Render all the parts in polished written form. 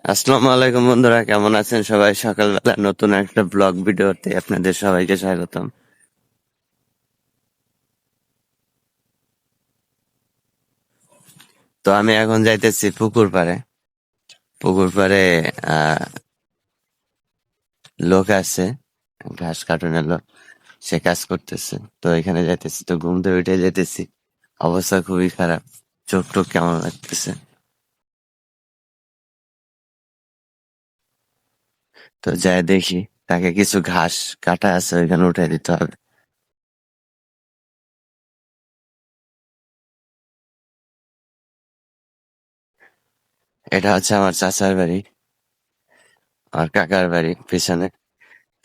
আসসালামু আলাইকুম বন্ধুরা, কেমন আছেন সবাই? সকালবেলা নতুন একটা ব্লগ ভিডিওতে আপনাদের সবাইকে স্বাগতম। তো আমি এখন যাইতেছি পুকুর পাড়ে। পুকুর পাড়ে আহ লোক আছে, ঘাস কাটনের লোক, সে কাজ করতেছে। তো এখানে যাইতেছি, তো ঘুম থেকে উঠে যেতেছি, অবস্থা খুবই খারাপ, চোখ টোক কেমন লাগতেছে। তো যাই দেখি, তাকে কিছু ঘাস কাটা আছে ওইখানে উঠে দিতে হবে। এটা হচ্ছে আমার চাচার বাড়ি, আমার কাকার বাড়ি পিছনে।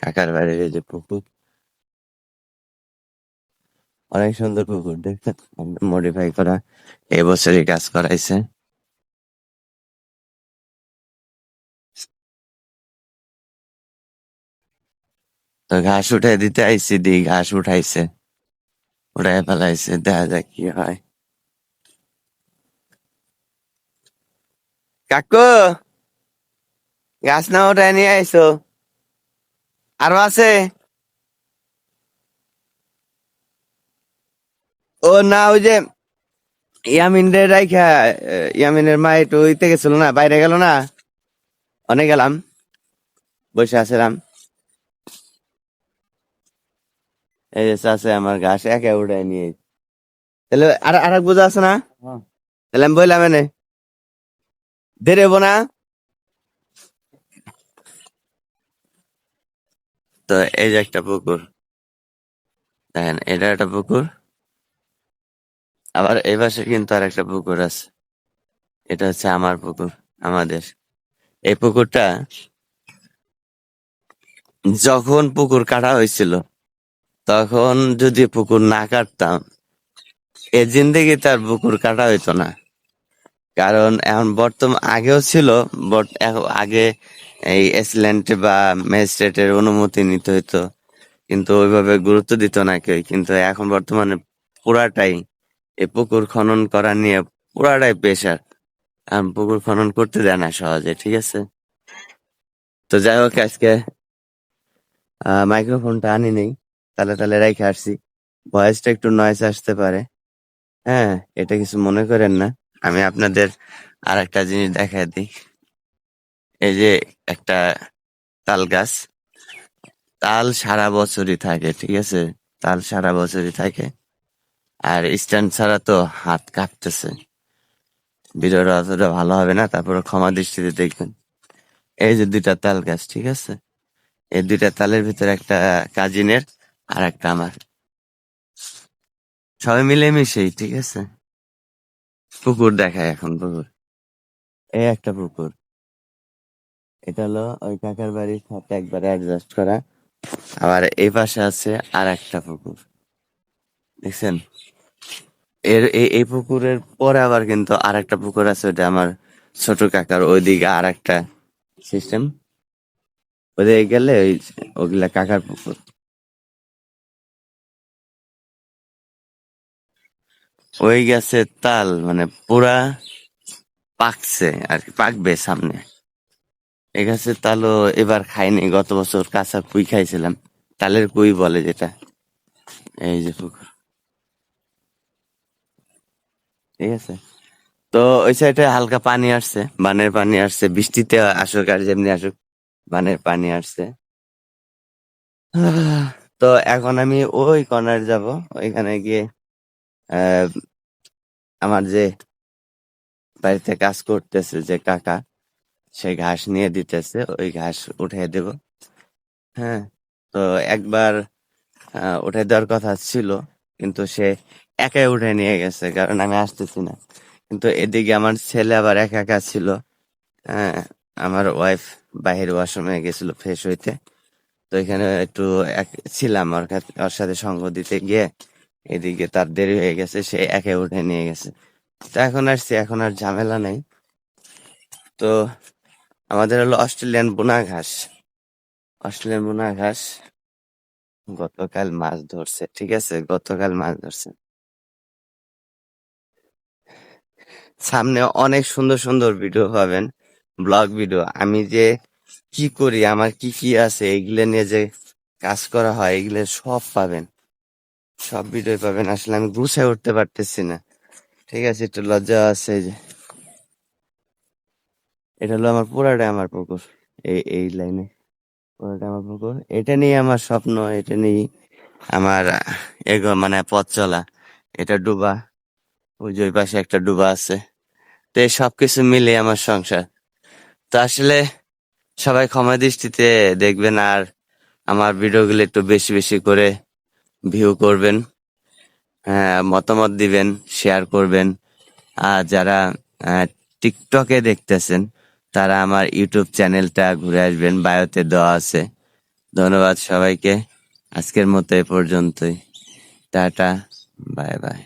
কাকার বাড়ির এই যে পুকুর, অনেক সুন্দর পুকুর দেখছেন, মডিফাই করা, এবছরই কাজ করাইছে। তো ঘাস উঠাই দিতে আইসি, দি ঘাস উঠাইছে, উঠাই ফেলাইছে, দেখা যাক কি হয়। কাকু, গাছ না উঠাই নিয়ে আইসো? আরো আছে? ও না, ওই যে ইয়ামিন রে রাইখা, ইয়ামিনের মা একটু ইতে গেছিল না, বাইরে গেল না, অনেক গেলাম, বসে আছিলাম। এই যে আছে আমার ঘাস একে উঠাই নিয়ে আইছে। তাহলে আর এক বোঝা আছে না? তাহলে আমি বললাম এনে দেরে হবো না। তো এই যে একটা পুকুর, দেখেন এটা একটা পুকুর, আবার এই পাশে কিন্তু আর একটা পুকুর আছে। এটা হচ্ছে আমার পুকুর, আমাদের এই পুকুরটা যখন পুকুর কাটা হয়েছিল, তখন যদি পুকুর না কাটতাম, এ জিন্দেগি তার পুকুর কাটা হইতো না। কারণ এখন বর্তমান, আগেও ছিল, আগে এই এসিল্যান্ড বা ম্যাজিস্ট্রেটের অনুমতি নিতে হইতো, কিন্তু ওইভাবে গুরুত্ব দিত না কেউ। কিন্তু এখন বর্তমানে পুরাটাই এই পুকুর খনন করা নিয়ে পুরাটাই প্রেশার। এখন পুকুর খনন করতে দেয় না সহজে, ঠিক আছে। তো যাই হোক, আজকে মাইক্রোফোনটা আনি নেই, তালে তালে রেখে আসছি, ভয়েসটা একটু নয়েজ আসতে পারে। হ্যাঁ, এটা কিছু মনে করেন না। আমি আপনাদের আর একটা জিনিস দেখাই দিই। এই যে একটা তাল গাছ, তাল সারা বছরই থাকে, ঠিক আছে, তাল সারা বছরই থাকে। আর স্ট্যান্ড ছাড়া তো হাত কাঁপতেছে, ভিডিওটা অতটা ভালো হবে না, তারপরে ক্ষমা দৃষ্টিতে দেখবেন। এই যে দুইটা তাল গাছ, ঠিক আছে, এই দুইটা তালের ভিতরে একটা কাজিনের আর একটা আমার, সবাই মিলেমিশেই, ঠিক আছে। পুকুর দেখায় এখন, পুকুর, এই একটা পুকুর, এটা হলো ওই কাকার বাড়ির সাথে একবারে অ্যাডজাস্ট করা। আবার এই পাশে আছে আর একটা পুকুর, দেখছেন। এই পুকুরের পরে আবার কিন্তু আর একটা পুকুর আছে, ওটা আমার ছোট কাকার, ওইদিকে আর একটা সিস্টেম, ওইদিকে গেলে ওগুলা কাকার পুকুর। ওই গাছে তাল মানে পুরা পাকছে আর কি, পাকবে সামনে। এই গাছের তালও এবার খাইনি, গত বছর কাঁচা কুই খাইছিলাম, তালের কুই বলে যেটা। এই যে পুকুর, ঠিক আছে। তো ওই সাইডে হালকা পানি আসছে, বানের পানি আসছে, বৃষ্টিতে আসুক আর যেমনি আসুক, বানের পানি আসছে। আহ, তো এখন আমি ওই কর্নার যাব, ওইখানে গিয়ে আহ, আমার যে বাড়িতে কাজ করতেছে যে কাকা, সে ঘাস নিয়ে দিতেছে, ওই ঘাস উঠিয়ে দেব। হ্যাঁ, তো একবার উঠে দেওয়ার কথা ছিল, কিন্তু সে একাই উঠে নিয়ে গেছে, কারণ আমি আসতেছি না। কিন্তু এদিকে আমার ছেলে আবার একা একা ছিল। হ্যাঁ, আমার ওয়াইফ বাহির ওয়াশরুমে গেছিল ফ্রেশ হইতে, তো এখানে একটু ছিলাম ওর সাথে সঙ্গ দিতে গিয়ে, এদিকে তার দেরি হয়ে গেছে, সে একে উঠে নিয়ে গেছে। তো এখন আসছি, এখন আর ঝামেলা নেই। তো আমাদের হলো অস্ট্রেলিয়ান বুনা ঘাস, অস্ট্রেলিয়ান বুনা ঘাস গতকাল মাছ ধরছে, ঠিক আছে, গতকাল মাছ ধরছে। সামনে অনেক সুন্দর সুন্দর ভিডিও পাবেন, ব্লগ ভিডিও, আমি যে কি করি, আমার কি কি আছে, এগুলো নিয়ে যে কাজ করা হয়, এগুলো সব পাবেন, সব ভিডিও পাবেন। আসলে আমি গুছায় উঠতে পারতেছি না, ঠিক আছে, একটু লজ্জা আছে। এই যে এটা হলো আমার পুরাটা আমার পুকুর, এই লাইনে পুরাটা আমার পুকুর। এটা নিয়ে আমার স্বপ্ন, এটা নিয়ে আমার মানে পথ চলা। এটা ডুবা, ওই যে ওই পাশে একটা ডুবা আছে। তো এই সবকিছু মিলে আমার সংসার। তো আসলে সবাই ক্ষমা দৃষ্টিতে দেখবেন, আর আমার ভিডিওগুলো একটু বেশি বেশি করে ভিউ করবেন, হ্যাঁ, মতামত দিবেন, শেয়ার করবেন। আর যারা টিকটকে দেখতেছেন, তারা আমার ইউটিউব চ্যানেলটা ঘুরে আসবেন, বায়োতে দেওয়া আছে। ধন্যবাদ সবাইকে, আজকের মতো এ পর্যন্তই। Tata, bye bye.